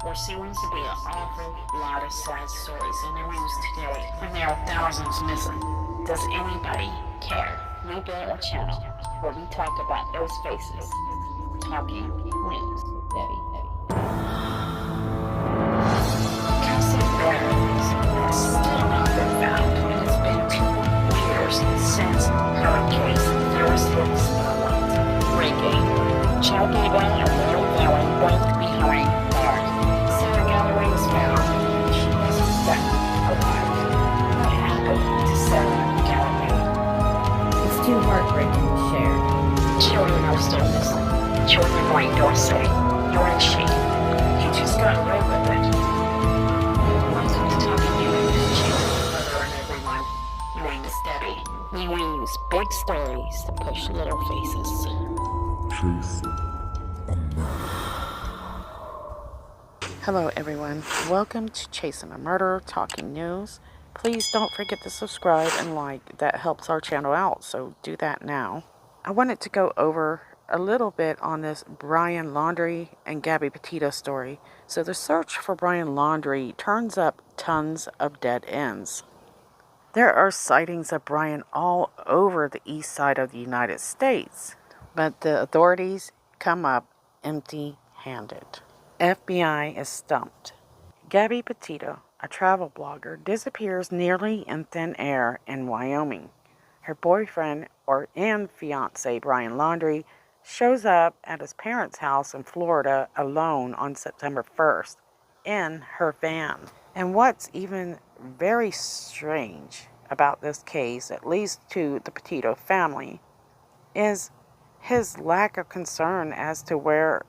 There seems to be an awful lot of sad stories in the news today, and there are thousands missing. Does anybody care? We built a channel where we talk about those faces. Talking News with Gabby. Cassie Barnes has still not been found, and it's been 2 years since her case first hit the spotlight. Breaking. Child Gabby and Mary Valley both behind bars. Sarah Galloway was found. She wasn't found alive. What happened to Sarah Galloway? It's too heartbreaking to share. Children are still missing. Children like Dorsey. You're in shame. You just got away with it. Welcome to Talking News. Hello everyone. My name is Gabby. We use big stories to push little faces. Hello everyone, welcome to Chasing a Murder, Talking News. Please don't forget to subscribe and like, that helps our channel out, so do that now. I wanted to go over a little bit on this Brian Laundrie and Gabby Petito story. So the search for Brian Laundrie turns up tons of dead ends. There are sightings of Brian all over the east side of the United States, but the authorities come up empty-handed. FBI is stumped. Gabby Petito, a travel blogger, disappears nearly in thin air in Wyoming. Her boyfriend and fiancé Brian Laundrie shows up at his parents' house in Florida alone on September 1st in her van. And what's even very strange about this case, at least to the Petito family, is his lack of concern as to where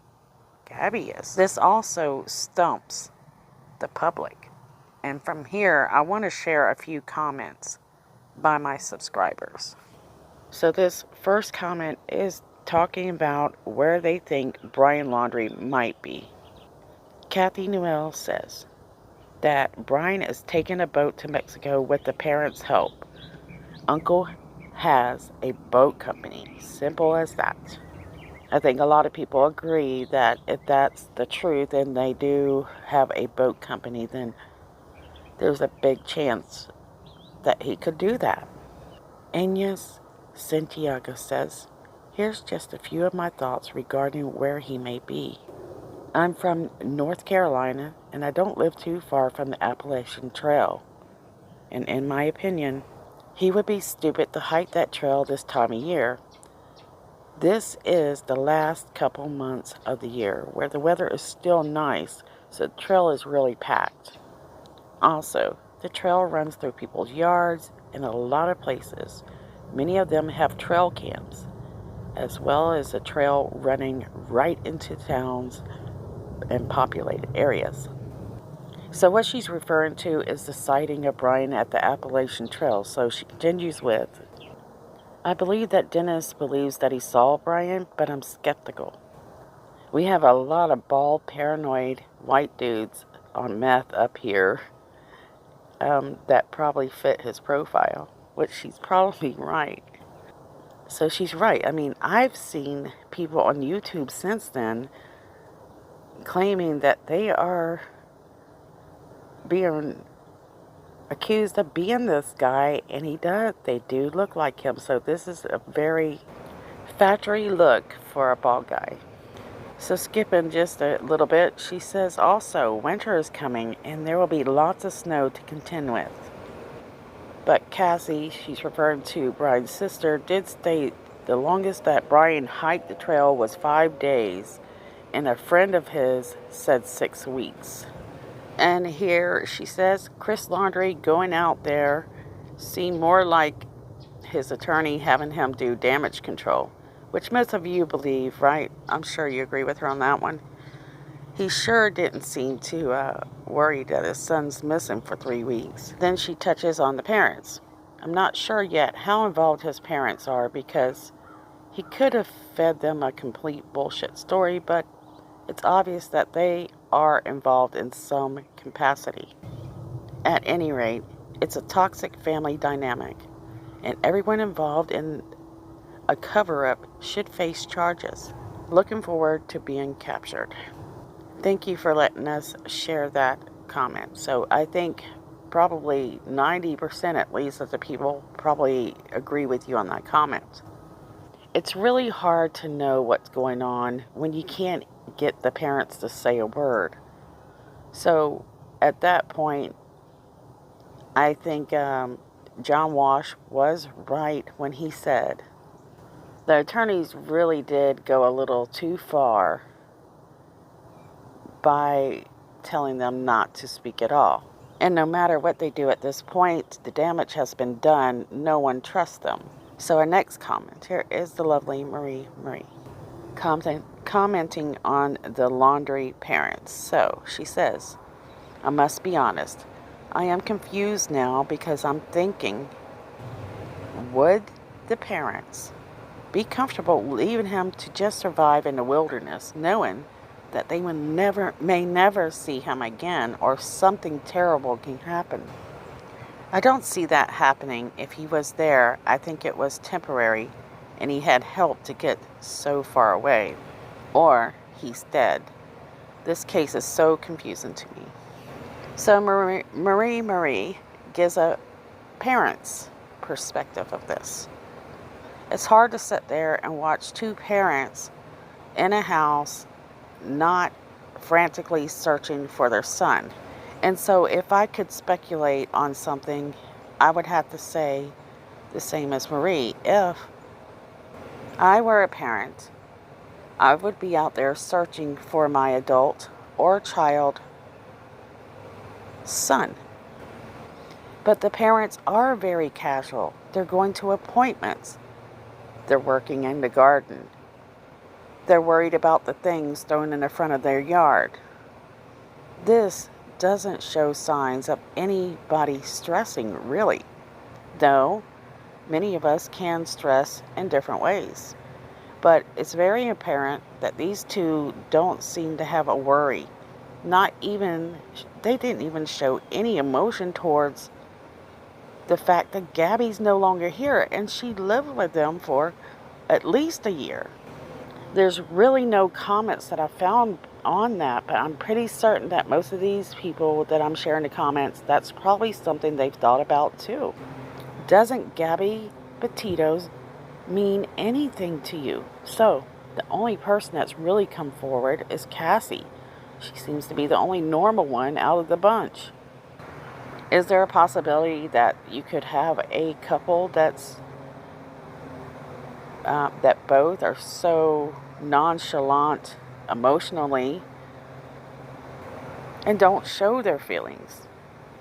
Gabby is. This also stumps the public. And from here, I want to share a few comments by my subscribers. So this first comment is talking about where they think Brian Laundrie might be. Kathy Newell says that Brian is taking a boat to Mexico with the parents' help. Uncle has a boat company. Simple as that. I think a lot of people agree that if that's the truth and they do have a boat company, then there's a big chance that he could do that. Agnes Santiago says, here's just a few of my thoughts regarding where he may be. I'm from North Carolina and I don't live too far from the Appalachian Trail. And in my opinion, he would be stupid to hike that trail this time of year. This is the last couple months of the year where the weather is still nice, so the trail is really packed. Also, the trail runs through people's yards in a lot of places. Many of them have trail cams, as well as a trail running right into towns and populated areas. So what she's referring to is the sighting of Brian at the Appalachian Trail. So she continues with, I believe that Dennis believes that he saw Brian, but I'm skeptical. We have a lot of bald, paranoid white dudes on meth up here that probably fit his profile, which she's probably right. So she's right. I mean, I've seen people on YouTube since then claiming that they are being accused of being this guy, and they do look like him. So this is a very factory look for a bald guy. So skipping just a little bit, she says also winter is coming and there will be lots of snow to contend with. But Cassie, she's referring to Brian's sister, did state the longest that Brian hiked the trail was 5 days, and a friend of his said 6 weeks. And here she says Chris Laundrie going out there seemed more like his attorney having him do damage control, which most of you believe, right? I'm sure you agree with her on that one. He sure didn't seem to worried that his son's missing for 3 weeks. Then she touches on the parents. I'm not sure yet how involved his parents are, because he could have fed them a complete bullshit story, but it's obvious that they are involved in some capacity. At any rate, it's a toxic family dynamic, and everyone involved in a cover-up should face charges. Looking forward to being captured. Thank you for letting us share that comment. So I think probably 90% at least of the people probably agree with you on that comment. It's really hard to know what's going on when you can't get the parents to say a word. So at that point, I think John Walsh was right when he said the attorneys really did go a little too far by telling them not to speak at all. And no matter what they do at this point, the damage has been done. No one trusts them. So our next comment here is the lovely Marie commenting on the Laundrie parents. So she says, I must be honest. I am confused now because I'm thinking, would the parents be comfortable leaving him to just survive in the wilderness, knowing that they may never see him again, or something terrible can happen? I don't see that happening. If he was there, I think it was temporary and he had help to get so far away. Or he's dead. This case is so confusing to me. So Marie gives a parent's perspective of this. It's hard to sit there and watch two parents in a house not frantically searching for their son. And so if I could speculate on something, I would have to say the same as Marie. If I were a parent, I would be out there searching for my adult or child son. But the parents are very casual. They're going to appointments. They're working in the garden. They're worried about the things thrown in the front of their yard. This doesn't show signs of anybody stressing, really. Though many of us can stress in different ways. But it's very apparent that these two don't seem to have a worry. They didn't even show any emotion towards the fact that Gabby's no longer here and she lived with them for at least a year. There's really no comments that I found on that, but I'm pretty certain that most of these people that I'm sharing the comments, that's probably something they've thought about too. Doesn't Gabby Petito's mean anything to you? So the only person that's really come forward is Cassie. She seems to be the only normal one out of the bunch. Is there a possibility that you could have a couple that both are so nonchalant emotionally and don't show their feelings?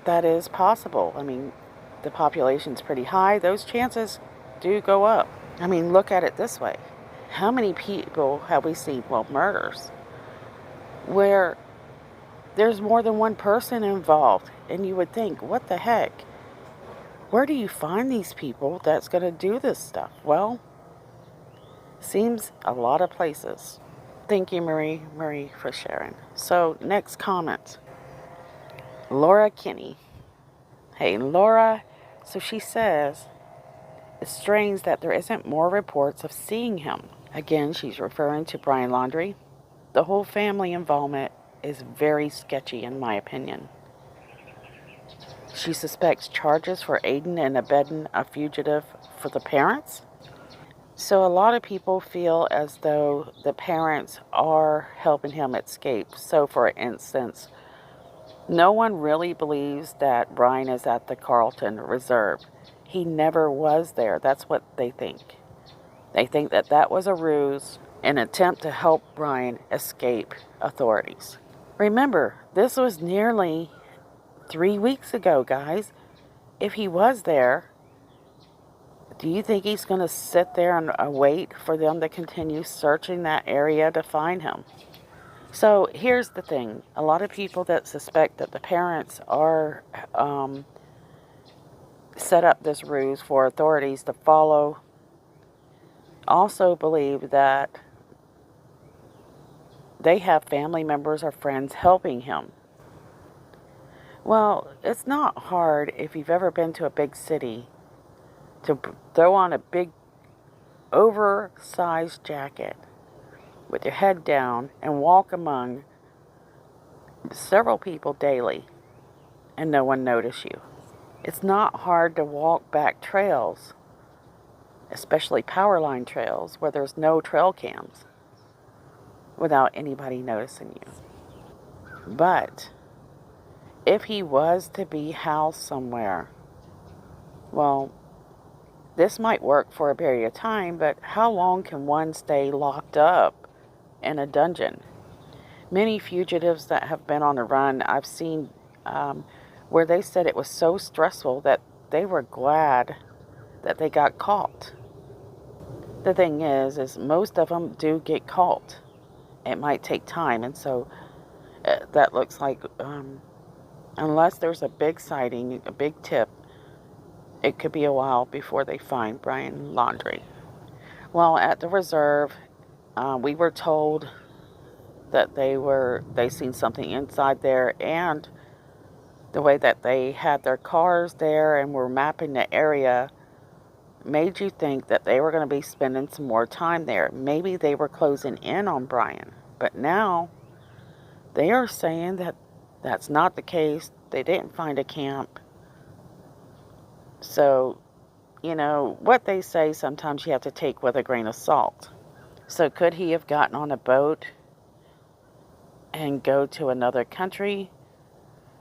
That is possible. I mean, the population's pretty high. Those chances do go up. I mean, look at it this way. How many people have we seen, murders, where there's more than one person involved, and you would think, what the heck? Where do you find these people that's going to do this stuff? Well, seems a lot of places. Thank you, Marie, for sharing. So, next comment. Laura Kinney. Hey, Laura. So she says, it's strange that there isn't more reports of seeing him. Again, she's referring to Brian Laundrie. The whole family involvement is very sketchy in my opinion. She suspects charges for aiding and abetting a fugitive for the parents. So a lot of people feel as though the parents are helping him escape. So for instance, no one really believes that Brian is at the Carlton Reserve. He never was there. That's what they think. They think that that was a ruse, an attempt to help Brian escape authorities. Remember, this was nearly 3 weeks ago, guys. If he was there, do you think he's going to sit there and wait for them to continue searching that area to find him? So here's the thing. A lot of people that suspect that the parents are set up this ruse for authorities to follow also believe that they have family members or friends helping him. Well, it's not hard if you've ever been to a big city to throw on a big oversized jacket with your head down and walk among several people daily and no one notice you. It's not hard to walk back trails, especially power line trails where there's no trail cams, without anybody noticing you. But if he was to be housed somewhere, well, this might work for a period of time, but how long can one stay locked up in a dungeon? Many fugitives that have been on the run, I've seen where they said it was so stressful that they were glad that they got caught. The thing is most of them do get caught. It might take time, and so that looks like, unless there's a big sighting, a big tip, it could be a while before they find Brian Laundrie. Well, at the reserve, we were told that they seen something inside there, and the way that they had their cars there and were mapping the area made you think that they were going to be spending some more time there. Maybe they were closing in on Brian, but now they are saying that that's not the case. They didn't find a camp. So, what they say sometimes you have to take with a grain of salt. So could he have gotten on a boat and go to another country?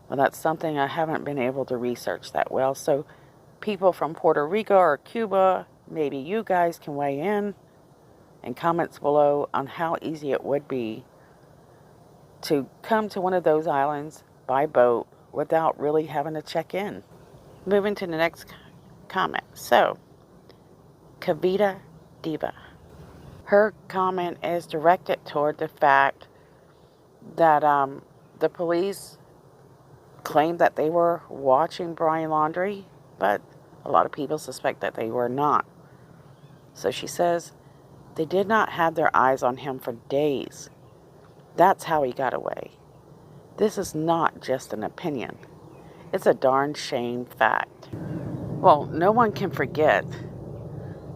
Well, that's something I haven't been able to research that well. So people from Puerto Rico or Cuba, maybe you guys can weigh in comments below on how easy it would be to come to one of those islands by boat without really having to check in. Moving to the next comment. So, Kavita Diva. Her comment is directed toward the fact that the police claimed that they were watching Brian Laundrie, but a lot of people suspect that they were not. So she says, they did not have their eyes on him for days. That's how he got away. This is not just an opinion. It's a darn shame fact. Well, no one can forget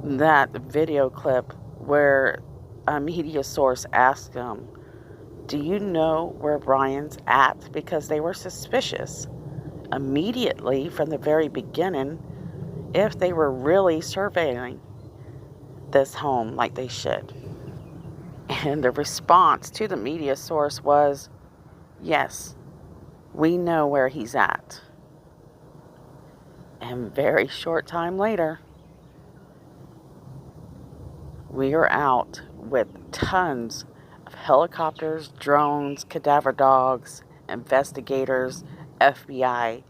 that video clip where a media source asked them, do you know where Brian's at? Because they were suspicious immediately from the very beginning if they were really surveilling this home like they should. And the response to the media source was, yes, we know where he's at. And very short time later, we are out with tons of helicopters, drones, cadaver dogs, investigators, FBI,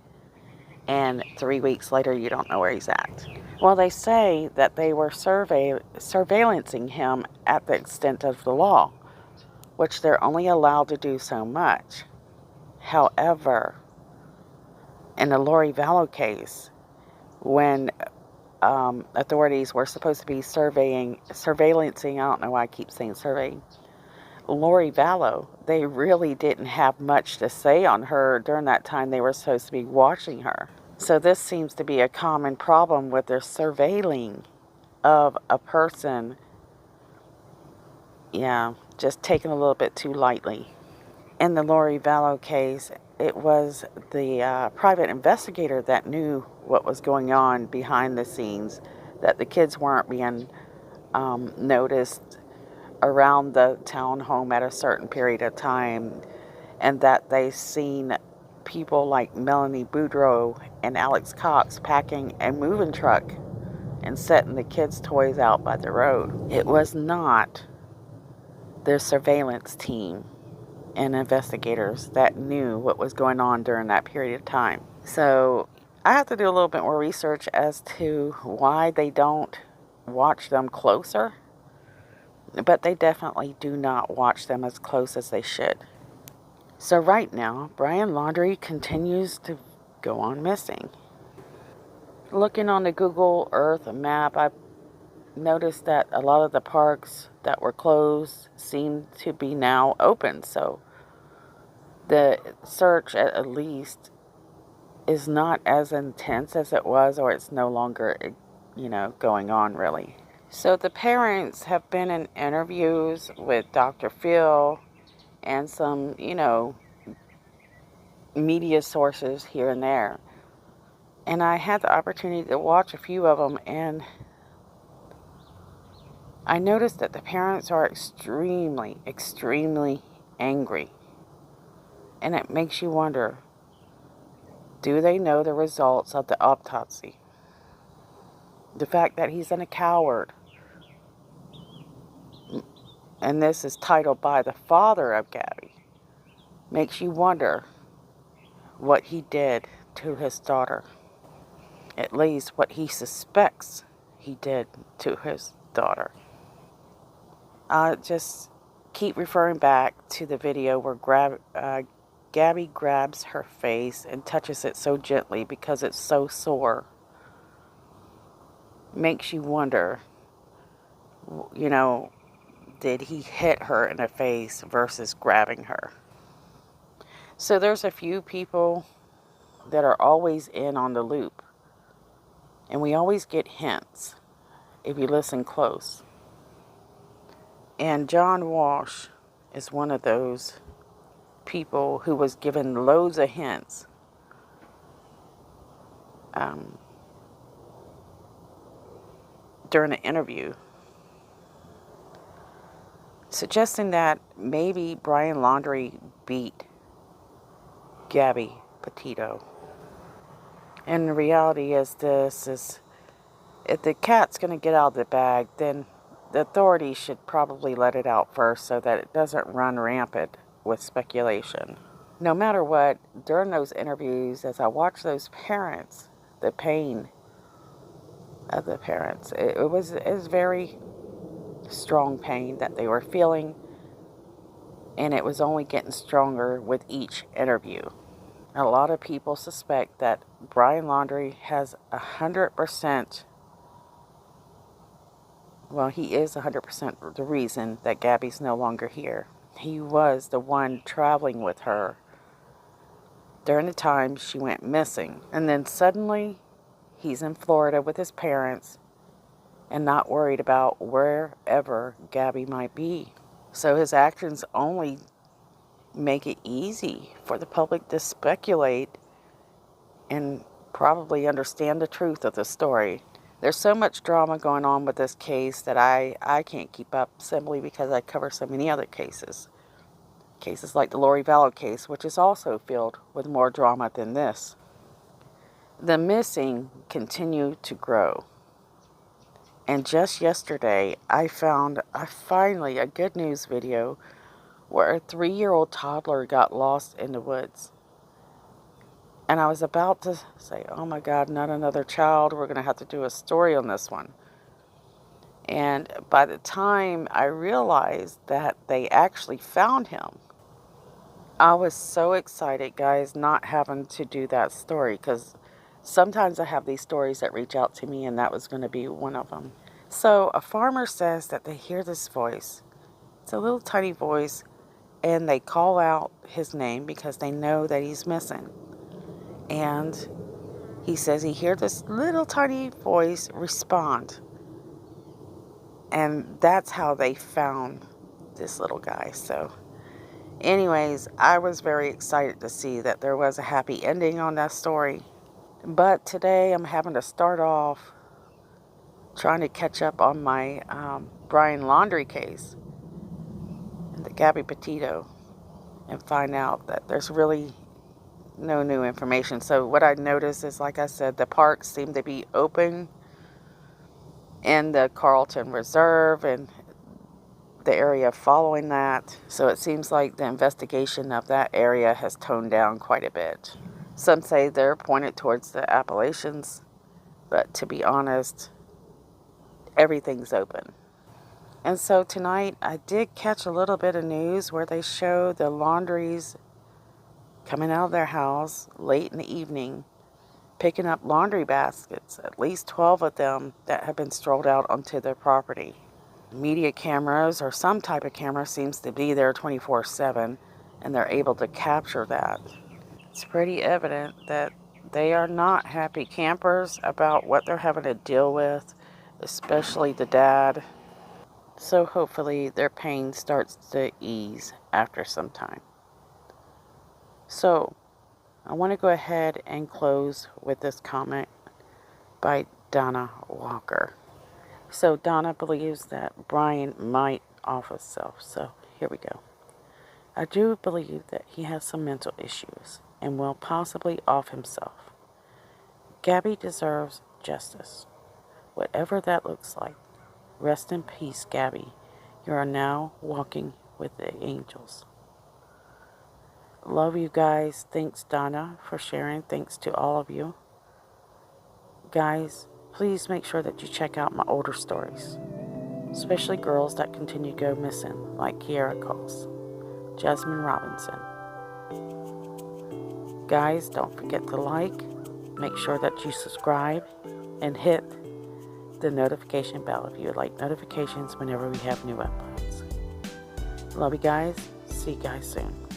and 3 weeks later, you don't know where he's at. Well, they say that they were surveillancing him at the extent of the law, which they're only allowed to do so much. However, in the Lori Vallow case, when authorities were supposed to be surveillancing, I don't know why I keep saying surveying, Lori Vallow, they really didn't have much to say on her during that time they were supposed to be watching her. So this seems to be a common problem with their surveilling of a person, just taken a little bit too lightly. In the Lori Vallow case, it was the private investigator that knew what was going on behind the scenes, that the kids weren't being noticed around the townhome at a certain period of time, and that they seen people like Melanie Boudreau and Alex Cox packing a moving truck and setting the kids' toys out by the road. It was not their surveillance team and investigators that knew what was going on during that period of time. So I have to do a little bit more research as to why they don't watch them closer, but they definitely do not watch them as close as they should. So right now, Brian Laundrie continues to go on missing. Looking on the Google Earth map, I've noticed that a lot of the parks that were closed seem to be now open. So the search, at least, is not as intense as it was, or it's no longer, going on really. So the parents have been in interviews with Dr. Phil and some, media sources here and there. And I had the opportunity to watch a few of them, and I noticed that the parents are extremely, extremely angry. And it makes you wonder, do they know the results of the autopsy? The fact that he's a coward, and this is titled by the father of Gabby, makes you wonder what he did to his daughter. At least what he suspects he did to his daughter. I just keep referring back to the video where Gabby grabs her face and touches it so gently because it's so sore. Makes you wonder, did he hit her in the face versus grabbing her? So there's a few people that are always in on the loop. And we always get hints if you listen close. And John Walsh is one of those people who was given loads of hints. During the interview, suggesting that maybe Brian Laundrie beat Gabby Petito. And the reality is if the cat's going to get out of the bag, then the authorities should probably let it out first so that it doesn't run rampant with speculation. No matter what, during those interviews, as I watched those parents, the pain of the parents, it was very strong pain that they were feeling, and it was only getting stronger with each interview. A lot of people suspect that Brian Laundrie has 100%, well, he is 100% the reason that Gabby's no longer here. He was the one traveling with her during the time she went missing. And then suddenly, he's in Florida with his parents and not worried about wherever Gabby might be. So his actions only make it easy for the public to speculate and probably understand the truth of the story. There's so much drama going on with this case that I can't keep up simply because I cover so many other cases. Cases like the Lori Vallow case, which is also filled with more drama than this. The missing continue to grow. And just yesterday, I found finally a good news video where a 3-year-old toddler got lost in the woods. And I was about to say, oh my God, not another child. We're going to have to do a story on this one. And by the time I realized that they actually found him, I was so excited, guys, not having to do that story. Because sometimes I have these stories that reach out to me, and that was going to be one of them. So a farmer says that they hear this voice. It's a little tiny voice, and they call out his name because they know that he's missing. And he says he heard this little tiny voice respond. And that's how they found this little guy. So anyways, I was very excited to see that there was a happy ending on that story. But today I'm having to start off trying to catch up on my Brian Laundrie case and the Gabby Petito and find out that there's really no new information. So what I noticed is, like I said, the parks seem to be open in the Carlton Reserve and the area following that. So it seems like the investigation of that area has toned down quite a bit. Some say they're pointed towards the Appalachians, but to be honest, everything's open. And so tonight I did catch a little bit of news where they show the Laundries coming out of their house late in the evening, picking up laundry baskets, at least 12 of them that have been strolled out onto their property. Media cameras or some type of camera seems to be there 24/7, and they're able to capture that. It's pretty evident that they are not happy campers about what they're having to deal with, especially the dad. So hopefully their pain starts to ease after some time. So I want to go ahead and close with this comment by Donna Walker. So Donna believes that Brian might off himself. So here we go. I do believe that he has some mental issues and will possibly off himself. Gabby deserves justice, whatever that looks like. Rest in peace, Gabby. You are now walking with the angels. Love you guys. Thanks, Donna, for sharing. Thanks to all of you. Guys, please make sure that you check out my older stories, especially girls that continue to go missing, like Kiara Coles, Jasmine Robinson. Guys, don't forget to like, make sure that you subscribe, and hit the notification bell if you would like notifications whenever we have new uploads. Love you guys. See you guys soon.